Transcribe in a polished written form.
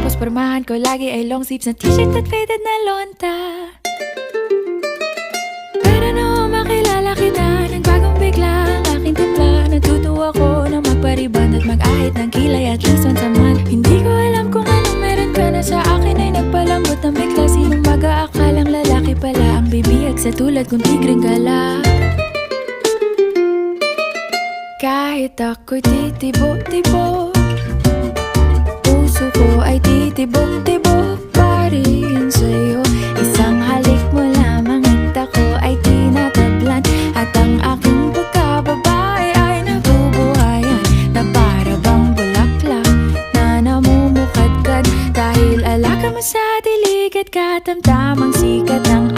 Tapos pormahan ko lagi ay long sleeves na t-shirt at faded na lonta. Pero noong makilala kita, nagbagong bigla ang aking timpla. Natutuwa ko na magpariban at mag-ahit ng kilay at least once a month. Hindi ko alam kung anong meron ka na sa akin ay nagpalambot ng bigla. Sinong mag-aakalang lalaki pala ang bibihag sa tulad kong tigreng gala. Kahit ako'y titibo-tibo, puso ko ay titibok-tibok pa rin sa'yo. Isang halik mo lamang at ako ay tinatablan, at ang aking pagkababae ay nabubuhayan na para bang bulaklak na namumukadkad. Dahil alaga mo sa dilig at katamtamang sikat ng